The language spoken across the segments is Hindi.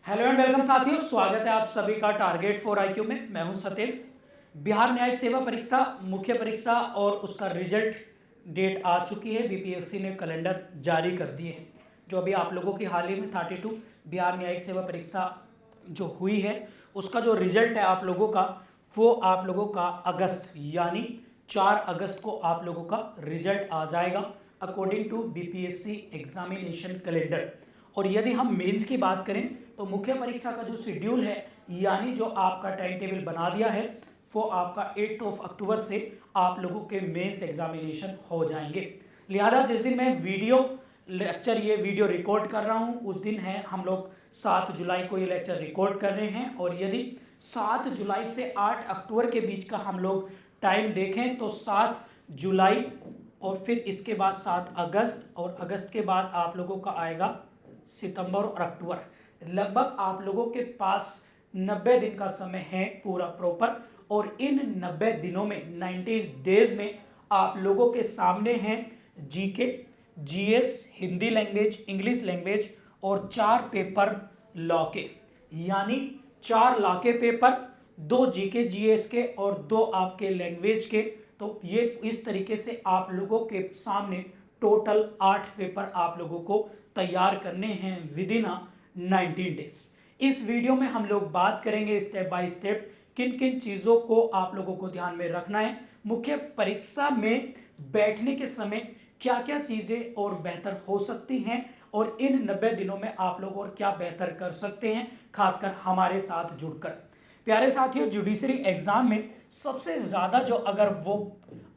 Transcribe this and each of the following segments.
हेलो एंड वेलकम साथियों, स्वागत है आप सभी का टारगेट फॉर आईक्यू में। मैं हूं सत्येंद्र। बिहार न्यायिक सेवा परीक्षा मुख्य परीक्षा और उसका रिजल्ट डेट आ चुकी है। बीपीएससी ने कैलेंडर जारी कर दिए हैं। जो अभी आप लोगों की हाल ही में 32 बिहार न्यायिक सेवा परीक्षा जो हुई है उसका जो रिजल्ट है आप लोगों का, वो आप लोगों का अगस्त यानी 4 अगस्त को आप लोगों का रिजल्ट आ जाएगा according to BPSC examination calendar. और यदि हम मेंस की बात करें तो मुख्य परीक्षा का जो शेड्यूल है यानी जो आपका टाइम टेबल बना दिया है वो आपका 8 अक्टूबर से आप लोगों के मेंस एग्जामिनेशन हो जाएंगे। लिहाजा जिस दिन मैं ये वीडियो रिकॉर्ड कर रहा हूं उस दिन है हम लोग 7 जुलाई को ये लेक्चर रिकॉर्ड कर रहे हैं। और यदि 7 जुलाई से 8 अक्टूबर के बीच का हम लोग टाइम देखें तो 7 जुलाई और फिर इसके बाद 7 अगस्त और अगस्त के बाद आप लोगों का आएगा सितंबर और अक्टूबर। लगभग आप लोगों के पास 90 दिन का समय है पूरा प्रॉपर। और इन 90 दिनों में 90 डेज में आप लोगों के सामने हैं GK, GS, Hindi language, English language और 4 पेपर लॉ के, यानी 4 लॉ के पेपर, 2 जीके जीएस के और 2 आपके लैंग्वेज के। तो ये इस तरीके से आप लोगों के सामने टोटल 8 पेपर आप लोगों को तैयार करने हैं विद इन 19 डेज। इस वीडियो में हम लोग बात करेंगे स्टेप बाय स्टेप किन किन चीजों को आप लोगों को ध्यान में रखना है, मुख्य परीक्षा में बैठने के समय क्या क्या चीजें और बेहतर हो सकती हैं और इन 90 दिनों में आप लोग और क्या बेहतर कर सकते हैं खासकर हमारे साथ जुड़कर। प्यारे साथियों, जुडिशरी एग्जाम में सबसे ज्यादा जो अगर वो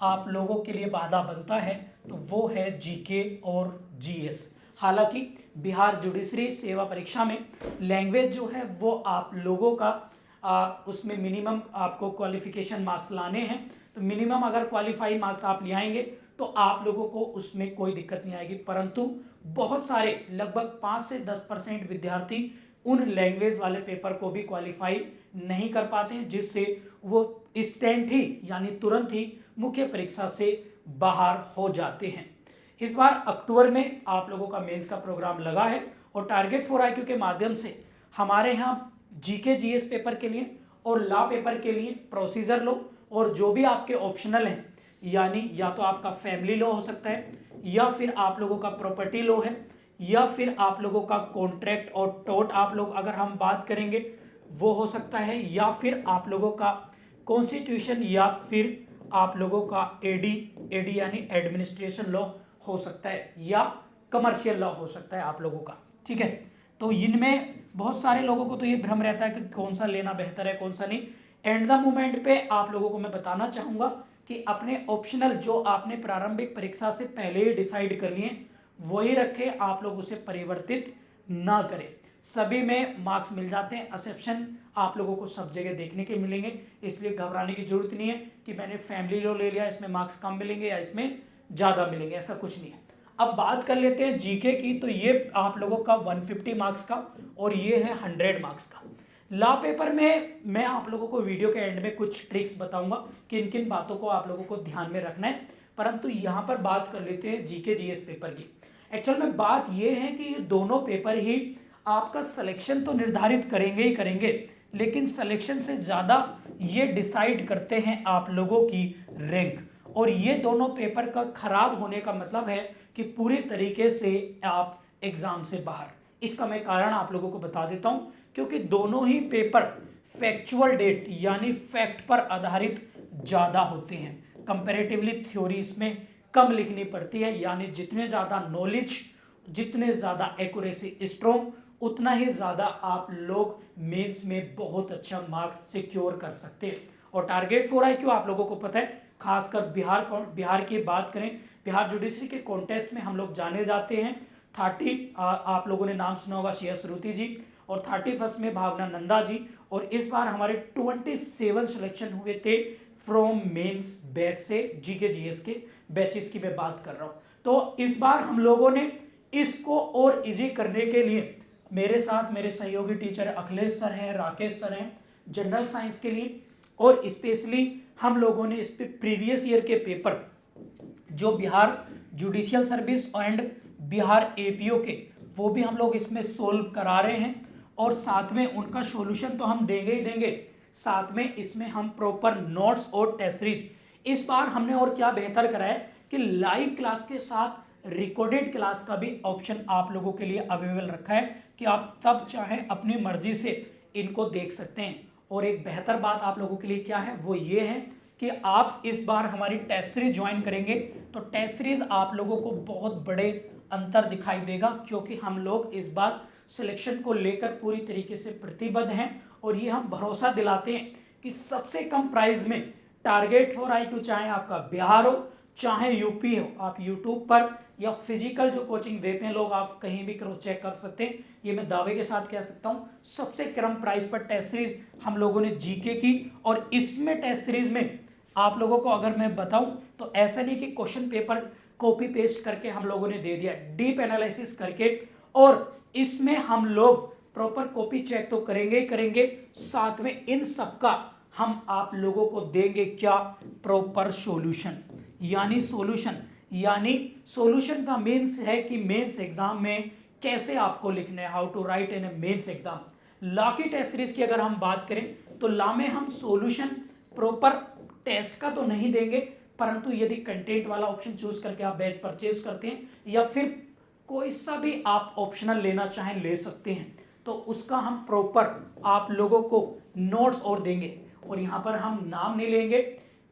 आप लोगों के लिए बाधा बनता है तो वो है जीके और जीएस। हालांकि बिहार जुडिशरी सेवा परीक्षा में लैंग्वेज जो है वो आप लोगों का उसमें मिनिमम आपको क्वालिफिकेशन मार्क्स लाने हैं। तो मिनिमम अगर क्वालिफाई मार्क्स आप ले आएंगे तो आप लोगों को उसमें कोई दिक्कत नहीं आएगी। परंतु बहुत सारे लगभग 5 से 10% विद्यार्थी उन लैंग्वेज वाले पेपर को भी क्वालिफाई नहीं कर पाते हैं, जिससे वो इंस्टेंट ही यानी तुरंत ही मुख्य परीक्षा से बाहर हो जाते हैं। इस बार अक्टूबर में आप लोगों का मेंस का प्रोग्राम लगा है और टारगेट फॉर आईक्यू के माध्यम से हमारे यहाँ जीके जीएस पेपर के लिए और लॉ पेपर के लिए प्रोसीजर लो और जो भी आपके ऑप्शनल हैं, यानी या तो आपका फैमिली लॉ हो सकता है या फिर आप लोगों का प्रॉपर्टी लॉ है या फिर आप लोगों का कॉन्ट्रैक्ट और टोर्ट आप लोग अगर हम बात करेंगे वो हो सकता है, या फिर आप लोगों का कॉन्स्टिट्यूशन या फिर आप लोगों का एडी एडी यानी एडमिनिस्ट्रेशन लॉ हो सकता है या कमर्शियल लॉ हो सकता है आप लोगों का। ठीक है, तो इनमें बहुत सारे लोगों को तो ये भ्रम रहता है कि कौन सा लेना बेहतर है कौन सा नहीं। एंड द मोमेंट पे आप लोगों को मैं बताना चाहूंगा कि अपने ऑप्शनल जो आपने प्रारंभिक परीक्षा से पहले ही डिसाइड कर लिए वही रखें, आप लोग उसे परिवर्तित ना करें। सभी में मार्क्स मिल जाते हैं, एक्सेप्शन आप लोगों को सब जगह देखने के मिलेंगे, इसलिए घबराने की जरूरत नहीं है कि मैंने फैमिली लॉ ले लिया इसमें मार्क्स कम मिलेंगे या इसमें ज़्यादा मिलेंगे, ऐसा कुछ नहीं है। अब बात कर लेते हैं जीके की, तो ये आप लोगों का 150 मार्क्स का और ये है 100 मार्क्स का। लॉ पेपर में मैं आप लोगों को वीडियो के एंड में कुछ ट्रिक्स बताऊंगा किन किन बातों को आप लोगों को ध्यान में रखना है, परंतु यहाँ पर बात कर लेते हैं जीके जीएस पेपर की। एक्चुअल में बात ये है कि ये दोनों पेपर ही आपका सिलेक्शन तो निर्धारित करेंगे ही करेंगे, लेकिन सिलेक्शन से ज़्यादा ये डिसाइड करते हैं आप लोगों की रैंक। और ये दोनों पेपर का खराब होने का मतलब है कि पूरी तरीके से आप एग्जाम से बाहर। इसका मैं कारण आप लोगों को बता देता हूं, क्योंकि दोनों ही पेपर फैक्चुअल डेट यानी फैक्ट पर आधारित ज़्यादा होते हैं। कंपैरेटिवली थ्योरी इसमें कम लिखनी पड़ती है, यानी जितने ज़्यादा नॉलेज जितने ज़्यादा एक्यूरेसी स्ट्रॉन्ग उतना ही ज़्यादा आप लोग मेंस में बहुत अच्छा मार्क्स सिक्योर कर सकते हैं। और टारगेट फॉर आईक्यू आप लोगों को पता है, खासकर बिहार की बात करें, बिहार जुडिशरी के कॉन्टेस्ट में हम लोग जाने जाते हैं। 30 आप लोगों ने नाम सुना होगा शेयर श्रुति जी, और 31 में भावना नंदा जी, और इस बार हमारे 27 सिलेक्शन हुए थे फ्रॉम मेंस बैच से, जीके जीएस के बैचेस की मैं बात कर रहा हूं। तो इस बार हम लोगों ने इसको और इजी करने के लिए मेरे साथ मेरे सहयोगी टीचर अखिलेश सर हैं, राकेश सर हैं जनरल साइंस के लिए, और स्पेशली हम लोगों ने इस पे प्रीवियस ईयर के पेपर जो Bihar judicial service and Bihar APO के वो भी हम लोग इसमें सोल्व करा रहे हैं। और साथ में उनका सॉल्यूशन तो हम देंगे ही देंगे, साथ में इसमें हम प्रॉपर नोट्स और टेस्ट सीरीज। इस बार हमने और क्या बेहतर करा है कि लाइव क्लास के साथ रिकॉर्डेड क्लास का भी ऑप्शन आप लोगों के लिए अवेलेबल रखा है कि आप तब चाहे अपनी मर्जी से इनको देख सकते हैं। और एक बेहतर बात आप लोगों के लिए क्या है वो ये है कि आप इस बार हमारी टेस्ट सीरीज ज्वाइन करेंगे तो टेस्ट सीरीज आप लोगों को बहुत बड़े अंतर दिखाई देगा, क्योंकि हम लोग इस बार सिलेक्शन को लेकर पूरी तरीके से प्रतिबद्ध हैं और ये हम भरोसा दिलाते हैं कि सबसे कम प्राइस में टारगेट फॉर IQ, चाहे आपका बिहार हो चाहे यूपी हो, आप यूट्यूब पर या फिजिकल जो कोचिंग देते हैं लोग, आप कहीं भी क्रॉस चेक कर सकते हैं। ये मैं दावे के साथ कह सकता हूँ सबसे कम प्राइस पर टेस्ट सीरीज हम लोगों ने जीके की। और इसमें टेस्ट सीरीज में आप लोगों को अगर मैं बताऊं तो ऐसा नहीं कि क्वेश्चन पेपर कॉपी पेस्ट करके हम लोगों ने दे दिया, डीप एनालिसिस करके, और इसमें हम लोग प्रॉपर कॉपी चेक तो करेंगे ही करेंगे, साथ में इन सबका हम आप लोगों को देंगे क्या, प्रॉपर सॉल्यूशन। यानी सॉल्यूशन का मीन्स है कि मेंस एग्जाम में कैसे आपको लिखना है, how to write in a mains exam. Law की टेस्ट सीरीज की अगर हम बात करें तो लॉ में हम सॉल्यूशन प्रॉपर टेस्ट का तो नहीं देंगे, परंतु यदि कंटेंट वाला ऑप्शन चूज करके आप बैच परचेज करते हैं या फिर कोई सा भी आप ऑप्शनल लेना चाहें ले सकते हैं, तो उसका हम प्रॉपर आप लोगों को नोट्स और देंगे। और यहाँ पर हम नाम नहीं लेंगे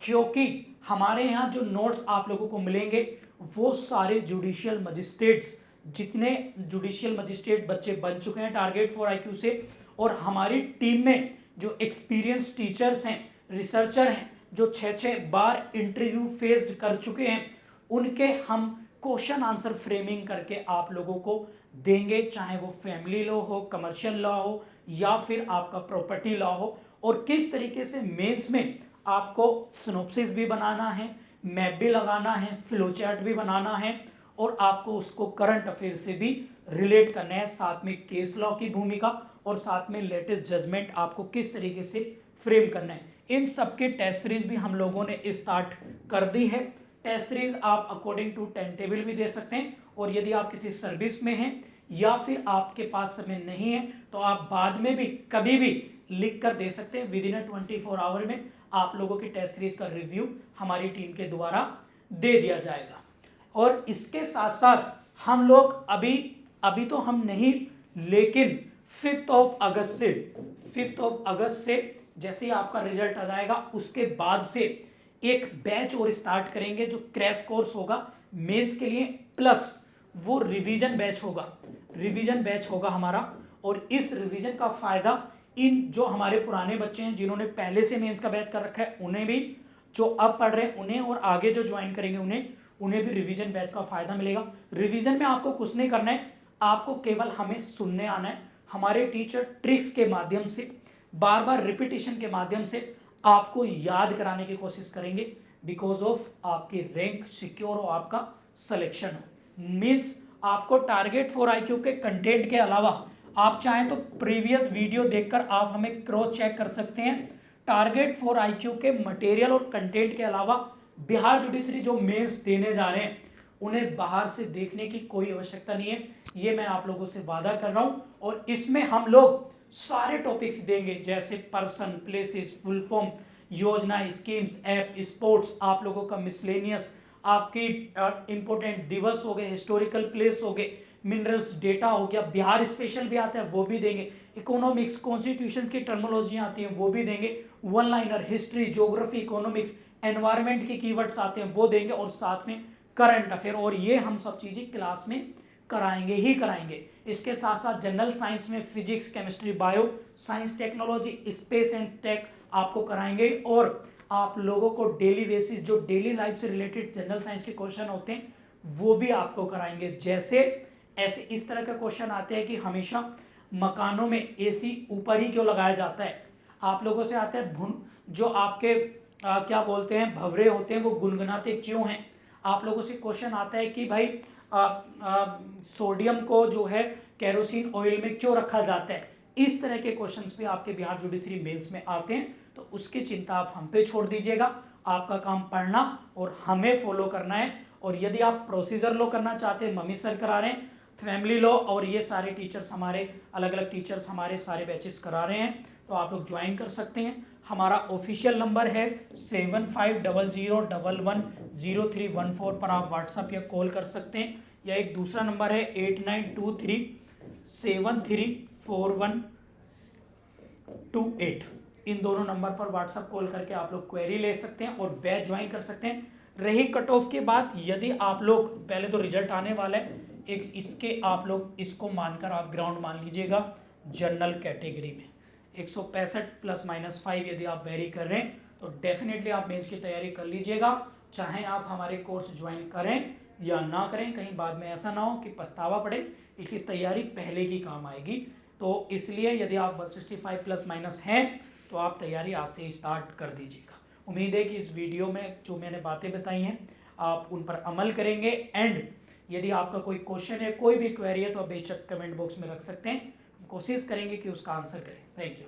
क्योंकि हमारे यहाँ जो नोट्स आप लोगों को मिलेंगे वो सारे जुडिशियल मजिस्ट्रेट्स, जितने जुडिशियल मजिस्ट्रेट बच्चे बन चुके हैं टारगेट फॉर IQ से, और हमारी टीम में जो एक्सपीरियंस टीचर्स हैं, रिसर्चर हैं, जो 6 बार इंटरव्यू फेस्ड कर चुके हैं, उनके हम क्वेश्चन आंसर फ्रेमिंग करके आप लोगों को देंगे, चाहे वो फैमिली लॉ हो, कमर्शियल लॉ हो या फिर आपका प्रॉपर्टी लॉ हो। और किस तरीके से मेंस में आपको सिनॉप्सिस भी बनाना है, मैप भी लगाना है, फ्लो चार्ट भी बनाना है, और आपको उसको करंट अफेयर से भी रिलेट करना है, साथ में केस लॉ की भूमिका और साथ में लेटेस्ट जजमेंट आपको किस तरीके से फ्रेम करना है। इन सबके टेस्ट सीरीज भी हम लोगों ने स्टार्ट कर दी है। टेस्ट सीरीज आप अकॉर्डिंग टू टाइम टेबल भी दे सकते हैं, और यदि आप किसी सर्विस में हैं या फिर आपके पास समय नहीं है तो आप बाद में भी कभी भी लिख कर दे सकते हैं। विद इन 24 आवर में आप लोगों की टेस्ट सीरीज का रिव्यू हमारी टीम के द्वारा दे दिया जाएगा। और इसके साथ साथ हम लोग अभी तो हम नहीं, लेकिन 5 अगस्त से जैसे ही आपका रिजल्ट आ जाएगा उसके बाद से एक बैच और स्टार्ट करेंगे जो क्रैश कोर्स होगा मेंस के लिए, प्लस वो रिवीजन बैच होगा हमारा। और इस रिवीजन का फायदा इन जो हमारे पुराने बच्चे हैं जिन्होंने पहले से मेंस का बैच कर रखा है उन्हें भी, जो अब पढ़ रहे हैं उन्हें, और आगे जो ज्वाइन करेंगे उन्हें भी रिवीजन बैच का फायदा मिलेगा। रिवीजन में आपको कुछ नहीं करना है, आपको केवल हमें सुनने आना है। हमारे टीचर ट्रिक्स के माध्यम से, बार बार रिपीटेशन के माध्यम से आपको याद कराने की कोशिश करेंगे, बिकॉज ऑफ आपकी रैंक सिक्योर हो, आपका सिलेक्शन हो। मीन्स आपको टारगेट फॉर IQ के कंटेंट के अलावा आप चाहें तो प्रीवियस वीडियो देखकर आप हमें क्रॉस चेक कर सकते हैं। टारगेट फॉर IQ के मटेरियल और कंटेंट के अलावा बिहार जुडिशरी जो मेंस देने जा रहे हैं उन्हें बाहर से देखने की कोई आवश्यकता नहीं है, ये मैं आप लोगों से वादा कर रहा हूं। और इसमें हम लोग सारे टॉपिक्स देंगे, जैसे पर्सन, प्लेसेस, फुल फॉर्म, योजना, स्कीम्स, ऐप, स्पोर्ट्स, आप लोगों का मिसलेनियस, आपकी इंपोर्टेंट दिवस हो गए, हिस्टोरिकल प्लेस हो गए, मिनरल्स डेटा हो गया, बिहार स्पेशल भी आता है वो भी देंगे, इकोनॉमिक्स, कॉन्स्टिट्यूशन की टर्मोलॉजी आती है वो भी देंगे, one liner, history, geography, economics, environment के कीवर्ड्स आते हैं वो देंगे, और साथ में करंट अफेयर। और ये हम सब चीजें क्लास में कराएंगे ही कराएंगे। इसके साथ साथ जनरल साइंस में physics, chemistry, bio science, technology, space and tech आपको कराएंगे। और आप लोगों को डेली बेसिस जो डेली लाइफ से रिलेटेड जनरल साइंस के क्वेश्चन होते हैं वो भी आपको कराएंगे। जैसे ऐसे इस तरह का क्वेश्चन आते हैं कि हमेशा मकानों में AC ऊपर ही क्यों लगाया जाता है। आप लोगों से आता है जो आपके क्या बोलते हैं भंवरे होते हैं वो गुनगुनाते क्यों हैं। आप लोगों से क्वेश्चन आता है कि भाई सोडियम को जो है केरोसिन ऑयल में क्यों रखा जाता है। इस तरह के क्वेश्चंस भी आपके बिहार जुडिशरी मेंस में आते हैं, तो उसकी चिंता आप हम पे छोड़ दीजिएगा। आपका काम पढ़ना और हमें फॉलो करना है। और यदि आप प्रोसीजर लो करना चाहते हैं, मम्मी सर करा रहे हैं, फैमिली लॉ और ये सारे टीचर्स हमारे अलग अलग टीचर्स हमारे सारे बैचेस करा रहे हैं, तो आप लोग ज्वाइन कर सकते हैं। हमारा ऑफिशियल नंबर है 7500110314 पर आप व्हाट्सएप या कॉल कर सकते हैं, या एक दूसरा नंबर है 8923734128। इन दोनों नंबर पर व्हाट्सएप कॉल करके आप लोग क्वेरी ले सकते हैं और बैच ज्वाइन कर सकते हैं। रही कट ऑफ के बाद, यदि आप लोग, पहले तो रिजल्ट आने वाला है, एक इसके आप लोग इसको मानकर आप ग्राउंड मान लीजिएगा जनरल कैटेगरी में 165 ±5 यदि आप वेरी कर रहे हैं तो डेफिनेटली आप मेंस की तैयारी कर लीजिएगा, चाहे आप हमारे कोर्स ज्वाइन करें या ना करें, कहीं बाद में ऐसा ना हो कि पछतावा पड़े, इसकी तैयारी पहले की काम आएगी। तो इसलिए यदि आप 165 ± हैं तो आप तैयारी आज से स्टार्ट कर दीजिएगा। उम्मीद है कि इस वीडियो में जो मैंने बातें बताई हैं आप उन पर अमल करेंगे। एंड यदि आपका कोई क्वेश्चन है, कोई भी क्वेरी है, तो आप बेशक कमेंट बॉक्स में रख सकते हैं, कोशिश करेंगे कि उसका आंसर करें। Thank you.